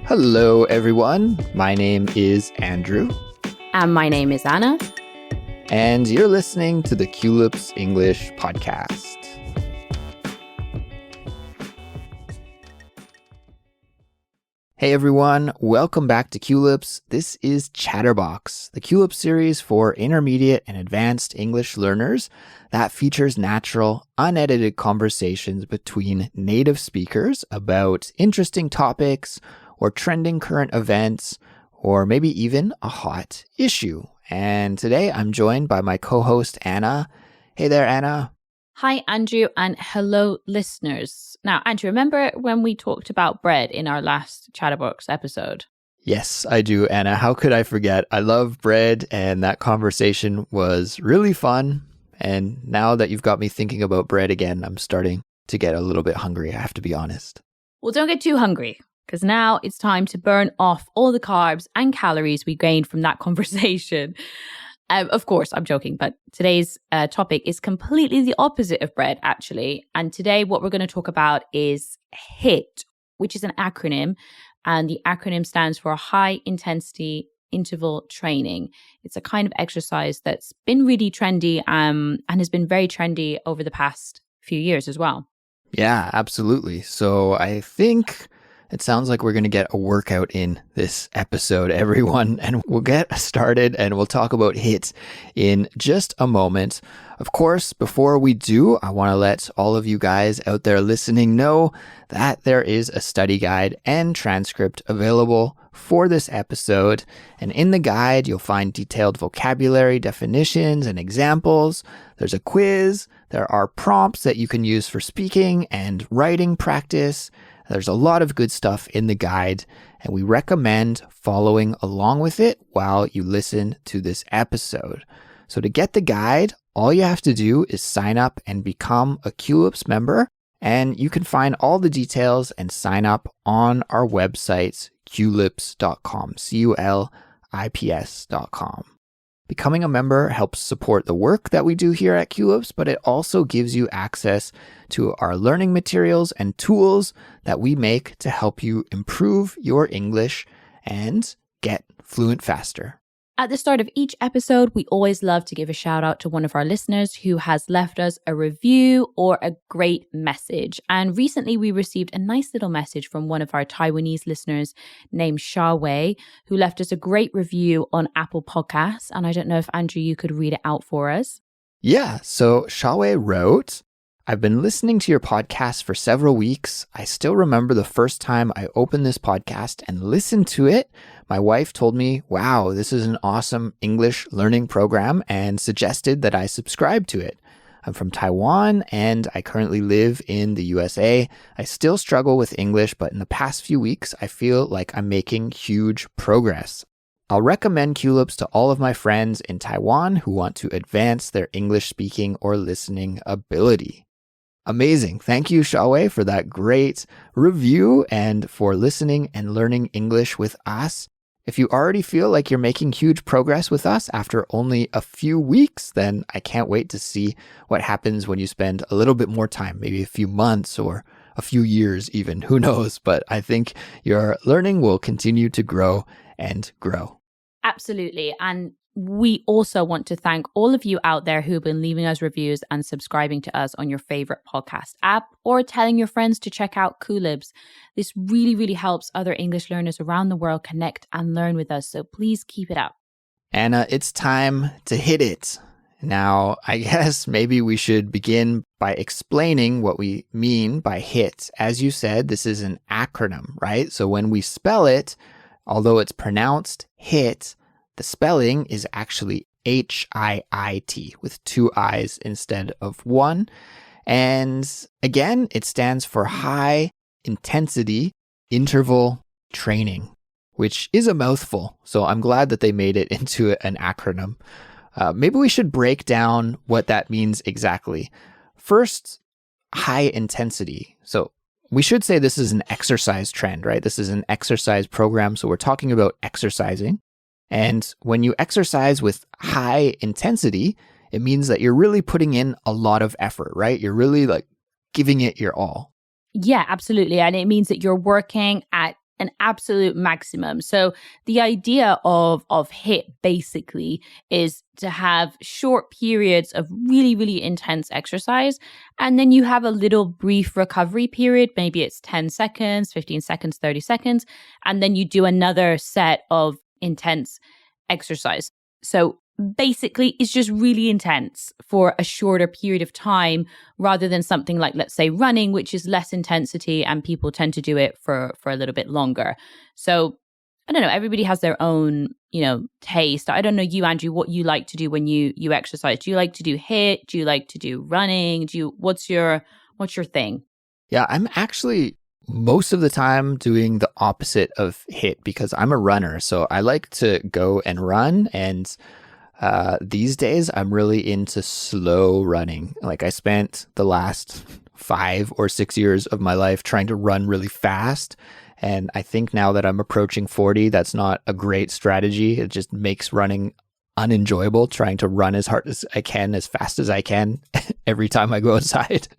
Hello, everyone. My name is Andrew. And my name is Anna. And you're listening to the Culips English podcast. Hey, everyone. Welcome back to Culips. This is Chatterbox, the Culips series for intermediate and advanced English learners that features natural, unedited conversations between native speakers about interesting topics or trending current events, or maybe even a hot issue. And today I'm joined by my co-host, Anna. Hey there, Anna. Hi, Andrew, and hello, listeners. Now, Andrew, remember when we talked about bread in our last Chatterbox episode? Yes, I do, Anna. How could I forget? I love bread, and that conversation was really fun. And now that you've got me thinking about bread again, I'm starting to get a little bit hungry, I have to be honest. Well, don't get too hungry, because now it's time to burn off all the carbs and calories we gained from that conversation. Of course, I'm joking, but today's topic is completely the opposite of bread, actually. And today what we're going to talk about is HIIT, which is an acronym. And the acronym stands for High Intensity Interval Training. It's a kind of exercise that's been really trendy and has been very trendy over the past few years as well. Yeah, absolutely. So I think it sounds like we're going to get a workout in this episode, everyone, and we'll get started and we'll talk about HIIT in just a moment. Of course, before we do, I want to let all of you guys out there listening know that there is a study guide and transcript available for this episode. And in the guide, you'll find detailed vocabulary, definitions, and examples. There's a quiz. There are prompts that you can use for speaking and writing practice. There's a lot of good stuff in the guide, and we recommend following along with it while you listen to this episode. So to get the guide, all you have to do is sign up and become a Culips member, and you can find all the details and sign up on our website, culips.com, culips.com. Becoming a member helps support the work that we do here at Culips, but it also gives you access to our learning materials and tools that we make to help you improve your English and get fluent faster. At the start of each episode, we always love to give a shout out to one of our listeners who has left us a review or a great message. And recently we received a nice little message from one of our Taiwanese listeners named Sha Wei, who left us a great review on Apple Podcasts. And I don't know if, Andrew, you could read it out for us. Yeah, so Sha Wei wrote, I've been listening to your podcast for several weeks. I still remember the first time I opened this podcast and listened to it. My wife told me, wow, this is an awesome English learning program, and suggested that I subscribe to it. I'm from Taiwan and I currently live in the USA. I still struggle with English, but in the past few weeks, I feel like I'm making huge progress. I'll recommend Culips to all of my friends in Taiwan who want to advance their English speaking or listening ability. Amazing. Thank you, Sha Wei, for that great review and for listening and learning English with us. If you already feel like you're making huge progress with us after only a few weeks, then I can't wait to see what happens when you spend a little bit more time, maybe a few months or a few years even, who knows? But I think your learning will continue to grow and grow. Absolutely. And we also want to thank all of you out there who've been leaving us reviews and subscribing to us on your favorite podcast app, or telling your friends to check out Culips. This really, really helps other English learners around the world connect and learn with us. So please keep it up. Anna, it's time to hit it. Now, I guess maybe we should begin by explaining what we mean by HIIT. As you said, this is an acronym, right? So when we spell it, although it's pronounced HIIT, the spelling is actually HIIT with two I's instead of one. And again, it stands for High Intensity Interval Training, which is a mouthful. So I'm glad that they made it into an acronym. Maybe we should break down what that means exactly. First, high intensity. So we should say this is an exercise trend, right? This is an exercise program. So we're talking about exercising. And when you exercise with high intensity, it means that you're really putting in a lot of effort, right? You're really like giving it your all. Yeah, absolutely. And it means that you're working at an absolute maximum. So the idea of HIIT basically is to have short periods of really, really intense exercise. And then you have a little brief recovery period. Maybe it's 10 seconds, 15 seconds, 30 seconds. And then you do another set of intense exercise. So basically, it's just really intense for a shorter period of time rather than something like, let's say, running, which is less intensity and people tend to do it for a little bit longer. So I don't know, everybody has their own, taste. I don't know you, Andrew, what you like to do when you exercise. Do you like to do HIIT? Do you like to do running? What's your thing? Yeah, I'm actually most of the time doing the opposite of HIIT because I'm a runner. So I like to go and run, and these days I'm really into slow running. Like I spent the last 5 or 6 years of my life trying to run really fast. And I think now that I'm approaching 40, that's not a great strategy. It just makes running unenjoyable, trying to run as hard as I can, as fast as I can every time I go outside.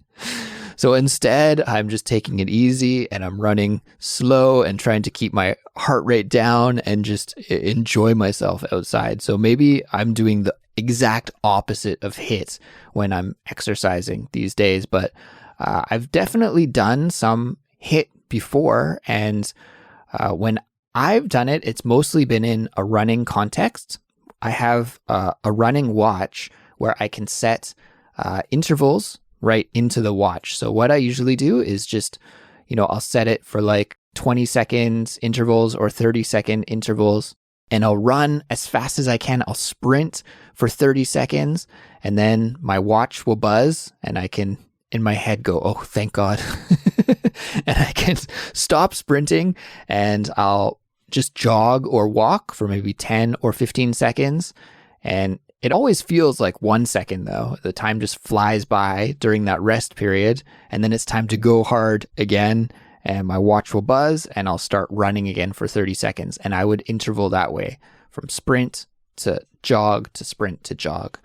So instead, I'm just taking it easy and I'm running slow and trying to keep my heart rate down and just enjoy myself outside. So maybe I'm doing the exact opposite of HIIT when I'm exercising these days, but I've definitely done some HIIT before. And when I've done it, it's mostly been in a running context. I have a running watch where I can set intervals right into the watch. So what I usually do is just, I'll set it for like 20 seconds intervals or 30-second intervals, and I'll run as fast as I can. I'll sprint for 30 seconds, and then my watch will buzz, and I can, in my head, go, oh, thank God. And I can stop sprinting, and I'll just jog or walk for maybe 10 or 15 seconds. And it always feels like 1 second though. The time just flies by during that rest period. And then it's time to go hard again. And my watch will buzz and I'll start running again for 30 seconds. And I would interval that way from sprint to jog to sprint to jog.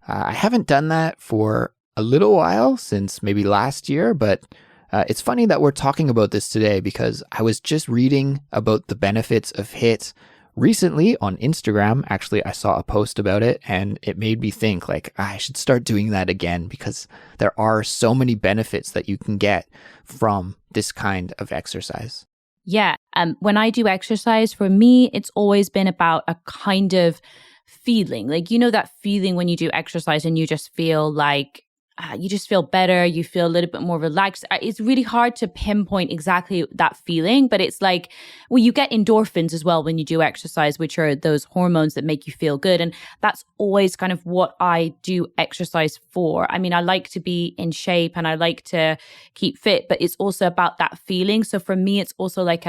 I haven't done that for a little while, since maybe last year, but it's funny that we're talking about this today because I was just reading about the benefits of HIIT recently on Instagram. Actually, I saw a post about it and it made me think like I should start doing that again because there are so many benefits that you can get from this kind of exercise. Yeah. When I do exercise, for me, it's always been about a kind of feeling. Like, that feeling when you do exercise and you just feel like you just feel better, you feel a little bit more relaxed. It's really hard to pinpoint exactly that feeling, but it's like, well, you get endorphins as well when you do exercise, which are those hormones that make you feel good. And that's always kind of what I do exercise for. I mean, I like to be in shape and I like to keep fit, but it's also about that feeling. So for me, it's also like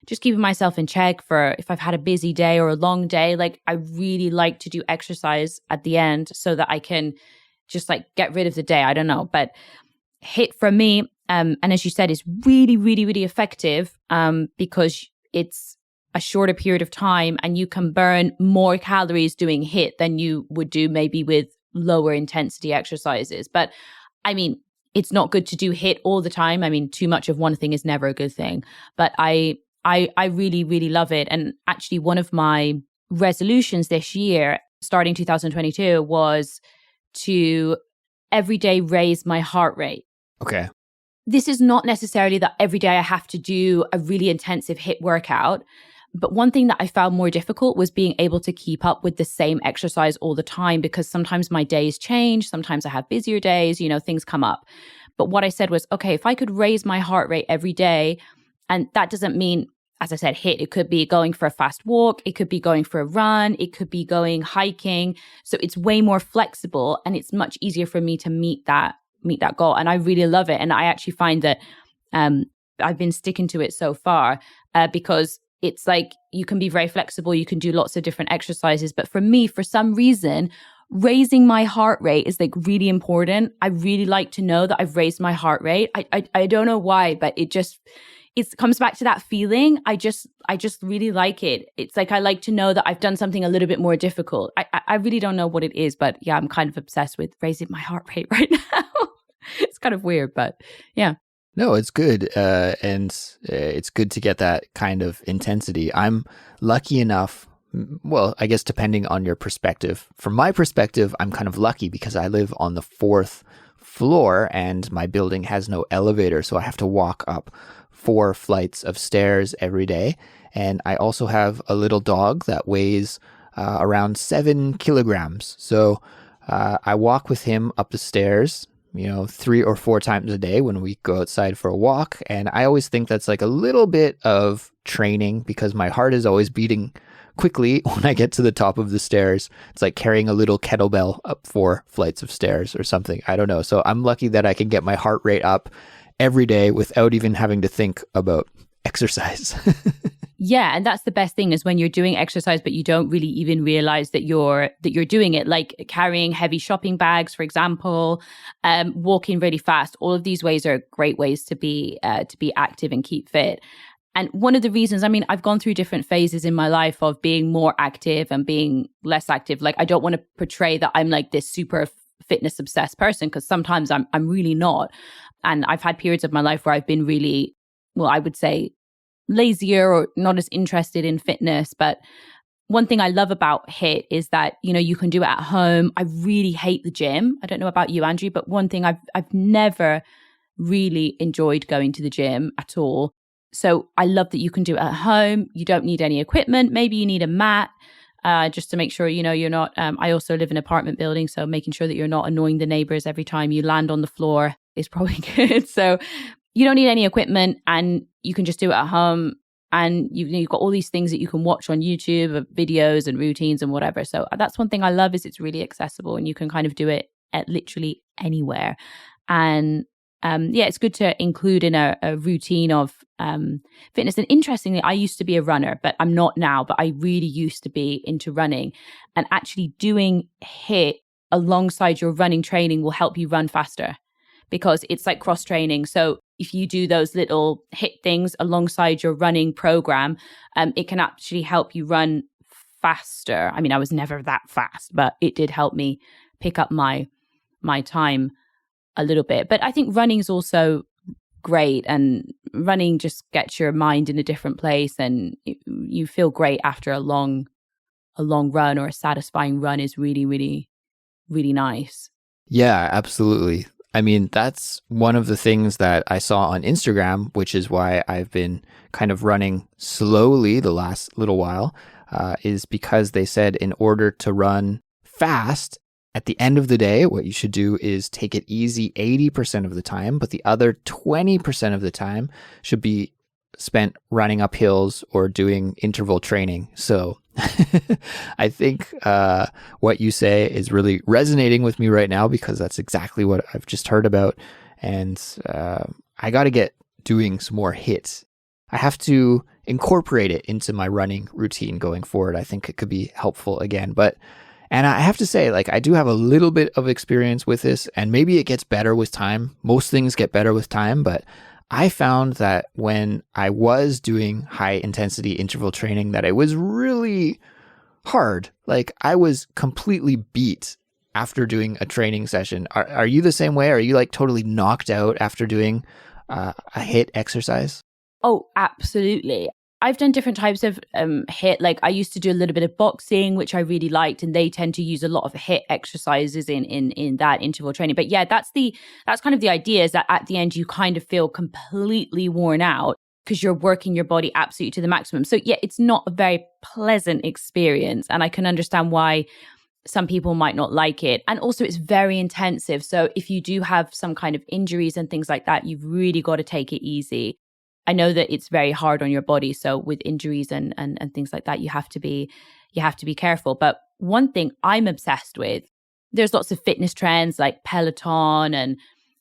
just keeping myself in check for if I've had a busy day or a long day. Like I really like to do exercise at the end so that I can just like get rid of the day. I don't know, but HIIT for me, and as you said, is really, really, really effective because it's a shorter period of time and you can burn more calories doing HIIT than you would do maybe with lower intensity exercises. But I mean, it's not good to do HIIT all the time. I mean, too much of one thing is never a good thing, but I really, really love it. And actually one of my resolutions this year, starting 2022, was to every day raise my heart rate. Okay. This is not necessarily that every day I have to do a really intensive HIIT workout. But one thing that I found more difficult was being able to keep up with the same exercise all the time, because sometimes my days change. Sometimes I have busier days, things come up. But what I said was, okay, if I could raise my heart rate every day, and that doesn't mean, as I said, HIIT, it could be going for a fast walk. It could be going for a run. It could be going hiking. So it's way more flexible and it's much easier for me to meet that goal. And I really love it. And I actually find that I've been sticking to it so far because it's like you can be very flexible. You can do lots of different exercises. But for me, for some reason, raising my heart rate is like really important. I really like to know that I've raised my heart rate. I don't know why, but it comes back to that feeling. I just really like it. It's like I like to know that I've done something a little bit more difficult. I really don't know what it is, but yeah, I'm kind of obsessed with raising my heart rate right now. It's kind of weird, but yeah. No, it's good. And it's good to get that kind of intensity. I'm lucky enough, well, I guess depending on your perspective. From my perspective, I'm kind of lucky because I live on the fourth floor and my building has no elevator. So I have to walk up 4 flights of stairs every day. And I also have a little dog that weighs around 7 kilograms. So I walk with him up the stairs, 3 or 4 times a day when we go outside for a walk. And I always think that's like a little bit of training because my heart is always beating quickly when I get to the top of the stairs. It's like carrying a little kettlebell up 4 flights of stairs or something. I don't know. So I'm lucky that I can get my heart rate up every day without even having to think about exercise. Yeah, and that's the best thing is when you're doing exercise, but you don't really even realize that you're doing it. Like carrying heavy shopping bags, for example, walking really fast. All of these ways are great ways to be active and keep fit. And one of the reasons, I mean, I've gone through different phases in my life of being more active and being less active. Like I don't want to portray that I'm like this super fitness obsessed person because sometimes I'm really not. And I've had periods of my life where I've been really, well, I would say lazier or not as interested in fitness. But one thing I love about HIIT is that, you can do it at home. I really hate the gym. I don't know about you, Andrew, but one thing I've never really enjoyed going to the gym at all. So I love that you can do it at home. You don't need any equipment. Maybe you need a mat just to make sure, you're not, I also live in an apartment building. So making sure that you're not annoying the neighbors every time you land on the floor is probably good. So you don't need any equipment and you can just do it at home. And you've got all these things that you can watch on YouTube of videos and routines and whatever. So that's one thing I love is it's really accessible and you can kind of do it at literally anywhere. And it's good to include in a routine of fitness. And interestingly, I used to be a runner, but I'm not now, but I really used to be into running. And actually doing HIIT alongside your running training will help you run faster because it's like cross training. So if you do those little HIIT things alongside your running program, it can actually help you run faster. I mean, I was never that fast, but it did help me pick up my time a little bit. But I think running is also great, and running just gets your mind in a different place, and you feel great after a long run, or a satisfying run is really, really, really nice. Yeah, absolutely. I mean, that's one of the things that I saw on Instagram, which is why I've been kind of running slowly the last little while, is because they said in order to run fast, at the end of the day, what you should do is take it easy 80% of the time, but the other 20% of the time should be spent running up hills or doing interval training. So I think what you say is really resonating with me right now because that's exactly what I've just heard about. And I got to get doing some more HIIT. I have to incorporate it into my running routine going forward. I think it could be helpful again. And I have to say, like, I do have a little bit of experience with this, and maybe it gets better with time. Most things get better with time, but I found that when I was doing high intensity interval training, that it was really hard. Like, I was completely beat after doing a training session. Are you the same way? Are you like totally knocked out after doing a HIIT exercise? Oh, absolutely. I've done different types of HIIT. Like I used to do a little bit of boxing, which I really liked, and they tend to use a lot of HIIT exercises in that interval training. But yeah, that's kind of the idea, is that at the end you kind of feel completely worn out because you're working your body absolutely to the maximum. So yeah, it's not a very pleasant experience, and I can understand why some people might not like it. And also it's very intensive. So if you do have some kind of injuries and things like that, you've really got to take it easy. I know that it's very hard on your body. So with injuries and things like that, you have to be careful. But one thing I'm obsessed with, there's lots of fitness trends like Peloton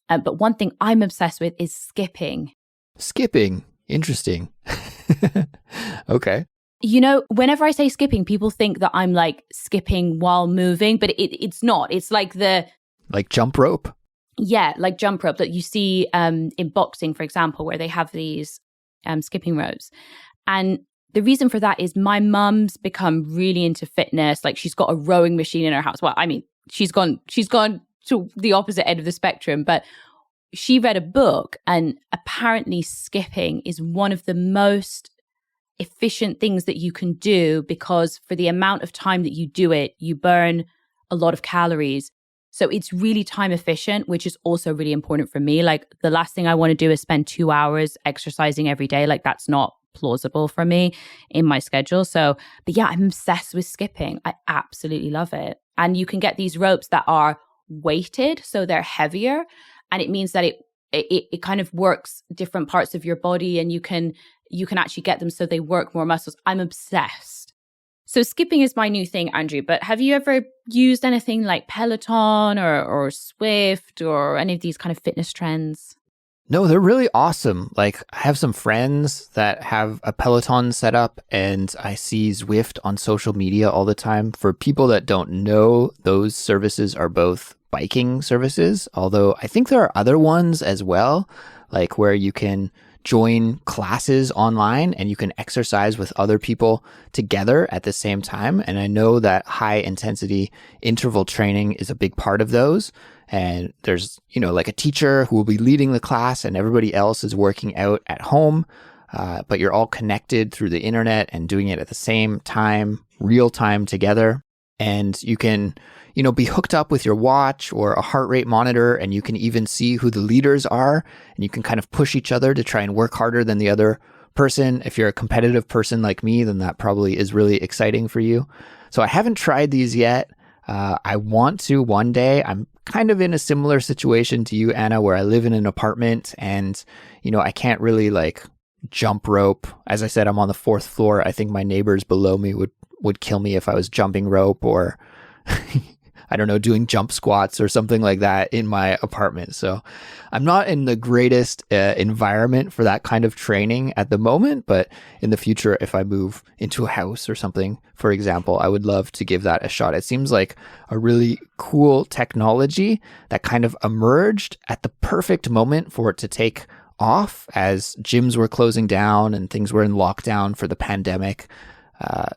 but one thing I'm obsessed with is skipping. Skipping. Interesting. Okay. Whenever I say skipping, people think that I'm like skipping while moving, but it's not. It's like like jump rope. Yeah, like jump rope that you see in boxing, for example, where they have these skipping ropes. And the reason for that is my mum's become really into fitness. Like she's got a rowing machine in her house. Well, I mean, she's gone to the opposite end of the spectrum. But she read a book, and apparently skipping is one of the most efficient things that you can do, because for the amount of time that you do it, you burn a lot of calories. So it's really time efficient, which is also really important for me. Like, the last thing I want to do is spend 2 hours exercising every day. Like, that's not plausible for me in my schedule. So, but yeah, I'm obsessed with skipping. I absolutely love it. And you can get these ropes that are weighted, so they're heavier. And it means that it kind of works different parts of your body, and you can actually get them so they work more muscles. I'm obsessed. So skipping is my new thing, Andrew. But have you ever used anything like Peloton or Swift or any of these kind of fitness trends? No, they're really awesome. Like, I have some friends that have a Peloton set up, and I see Zwift on social media all the time. For people that don't know, those services are both biking services, although I think there are other ones as well, like where you can join classes online and you can exercise with other people together at the same time. And I know that high intensity interval training is a big part of those. And there's, like a teacher who will be leading the class, and everybody else is working out at home. But you're all connected through the internet and doing it at the same time, real time together. And you can, be hooked up with your watch or a heart rate monitor, and you can even see who the leaders are, and you can kind of push each other to try and work harder than the other person. If you're a competitive person like me, then that probably is really exciting for you. So I haven't tried these yet. I want to one day. I'm kind of in a similar situation to you, Anna, where I live in an apartment and, I can't really like jump rope. As I said, I'm on the 4th floor. I think my neighbors below me would kill me if I was jumping rope or I don't know, doing jump squats or something like that in my apartment. So I'm not in the greatest environment for that kind of training at the moment, but in the future, if I move into a house or something, for example, I would love to give that a shot. It seems like a really cool technology that kind of emerged at the perfect moment for it to take off as gyms were closing down and things were in lockdown for the pandemic.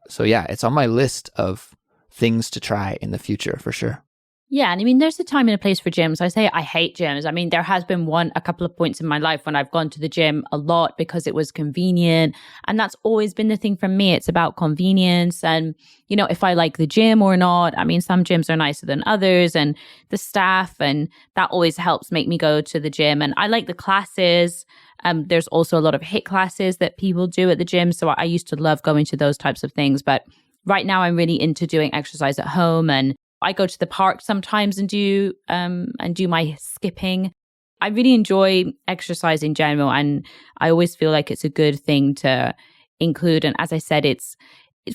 So yeah, it's on my list of things to try in the future for sure. Yeah. And I mean, there's a time and a place for gyms. I say I hate gyms. I mean, there has been a couple of points in my life when I've gone to the gym a lot because it was convenient. And that's always been the thing for me. It's about convenience and, if I like the gym or not. I mean, some gyms are nicer than others and the staff, and that always helps make me go to the gym. And I like the classes. There's also a lot of HIIT classes that people do at the gym. So I used to love going to those types of things. But right now I'm really into doing exercise at home, and I go to the park sometimes and do my skipping. I really enjoy exercise in general, and I always feel like it's a good thing to include. And as I said, it's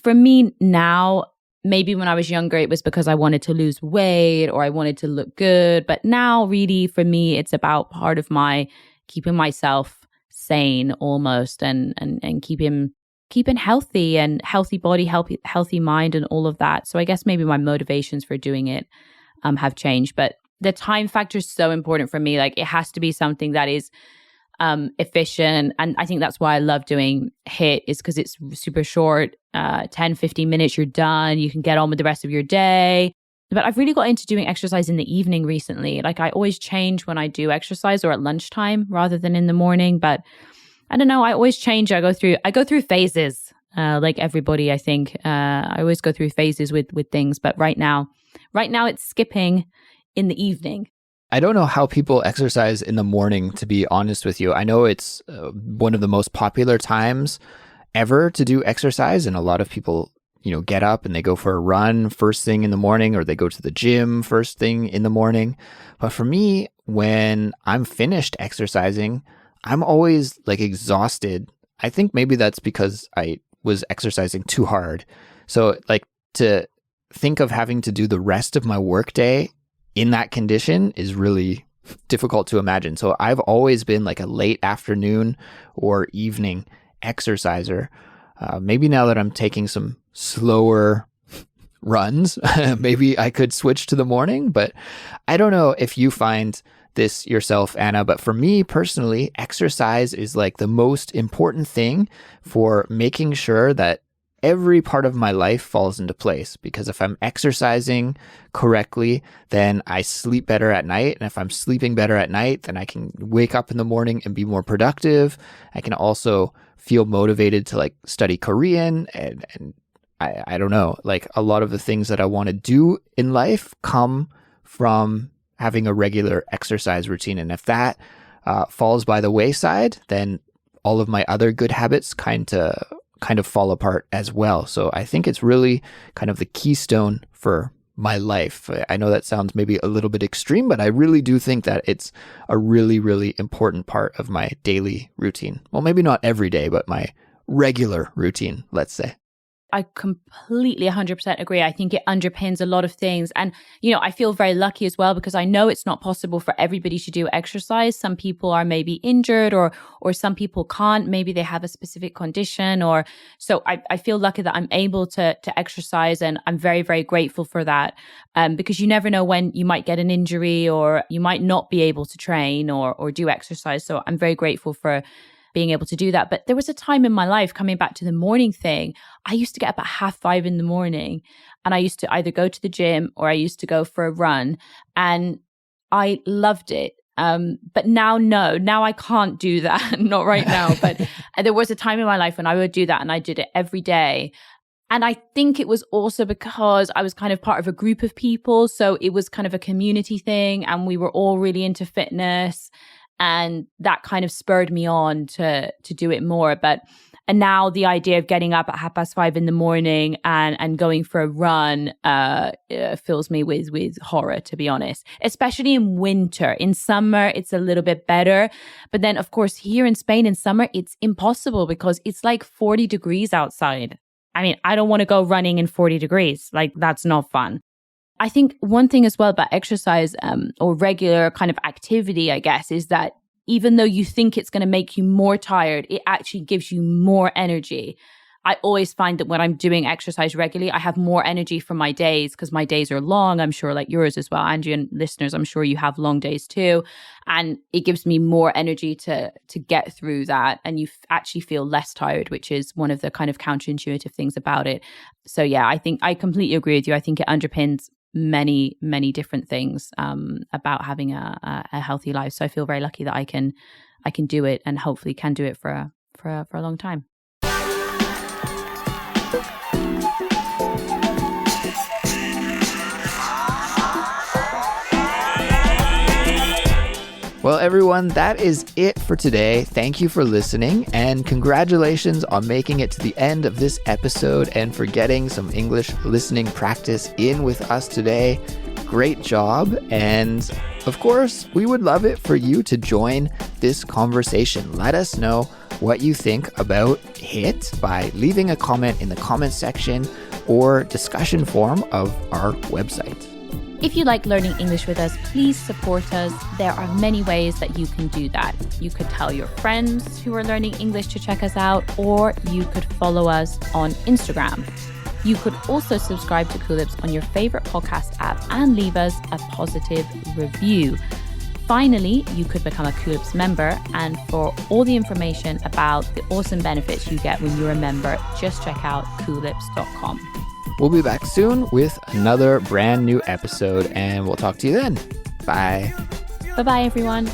for me now. Maybe when I was younger, it was because I wanted to lose weight or I wanted to look good. But now, really, for me, it's about part of my keeping myself sane almost, and keeping healthy and healthy body, healthy mind and all of that. So I guess maybe my motivations for doing it have changed. But the time factor is so important for me. Like, it has to be something that is efficient. And I think that's why I love doing HIIT, is because it's super short, 10, 15 minutes, you're done. You can get on with the rest of your day. But I've really got into doing exercise in the evening recently. Like, I always change when I do exercise, or at lunchtime rather than in the morning. But I don't know. I always change. I go through phases, like everybody, I think. I always go through phases with things. But right now it's skipping in the evening. I don't know how people exercise in the morning, to be honest with you. I know it's one of the most popular times ever to do exercise. And a lot of people, get up and they go for a run first thing in the morning, or they go to the gym first thing in the morning. But for me, when I'm finished exercising, I'm always like exhausted. I think maybe that's because I was exercising too hard. So like, to think of having to do the rest of my workday in that condition is really difficult to imagine. So I've always been like a late afternoon or evening exerciser. Maybe now that I'm taking some slower runs, maybe I could switch to the morning, but I don't know if you find this yourself, Anna, but for me personally, exercise is like the most important thing for making sure that every part of my life falls into place, because if I'm exercising correctly, then I sleep better at night. And if I'm sleeping better at night, then I can wake up in the morning and be more productive. I can also feel motivated to like study Korean, and I don't know, like a lot of the things that I want to do in life come from having a regular exercise routine. And if that falls by the wayside, then all of my other good habits kind of fall apart as well. So I think it's really kind of the keystone for my life. I know that sounds maybe a little bit extreme, but I really do think that it's a really, really important part of my daily routine. Well, maybe not every day, but my regular routine, let's say. I completely 100% agree. I think it underpins a lot of things. And, you know, I feel very lucky as well, because I know it's not possible for everybody to do exercise. Some people are maybe injured, or some people can't. Maybe they have a specific condition, or so I feel lucky that I'm able to exercise, and I'm very, very grateful for that. Because you never know when you might get an injury, or you might not be able to train or do exercise. So I'm very grateful for being able to do that. But there was a time in my life, coming back to the morning thing, I used to get up at 5:30 in the morning, and I used to either go to the gym or I used to go for a run, and I loved it. But now I can't do that. Not right now. But there was a time in my life when I would do that, and I did it every day. And I think it was also because I was kind of part of a group of people. So it was kind of a community thing, and we were all really into fitness. And that kind of spurred me on to do it more. And now the idea of getting up at 5:30 in the morning and going for a run fills me with horror, to be honest, especially in winter. In summer, it's a little bit better. But then, of course, here in Spain in summer, it's impossible because it's like 40 degrees outside. I mean, I don't want to go running in 40 degrees. Like, that's not fun. I think one thing as well about exercise or regular kind of activity, I guess, is that even though you think it's going to make you more tired, it actually gives you more energy. I always find that when I'm doing exercise regularly, I have more energy for my days, because my days are long. I'm sure like yours as well, Angie, and listeners, I'm sure you have long days too. And it gives me more energy to get through that. And you actually feel less tired, which is one of the kind of counterintuitive things about it. So yeah, I think I completely agree with you. I think it underpins many, many different things about having a healthy life. So I feel very lucky that I can do it, and hopefully can do it for a long time. Well, everyone, that is it for today. Thank you for listening, and congratulations on making it to the end of this episode and for getting some English listening practice in with us today. Great job. And of course, we would love it for you to join this conversation. Let us know what you think about HIIT by leaving a comment in the comment section or discussion forum of our website. If you like learning English with us, please support us. There are many ways that you can do that. You could tell your friends who are learning English to check us out, or you could follow us on Instagram. You could also subscribe to Culips on your favorite podcast app and leave us a positive review. Finally, you could become a Culips member, and for all the information about the awesome benefits you get when you're a member, just check out culips.com. We'll be back soon with another brand new episode, and we'll talk to you then. Bye. Bye-bye, everyone.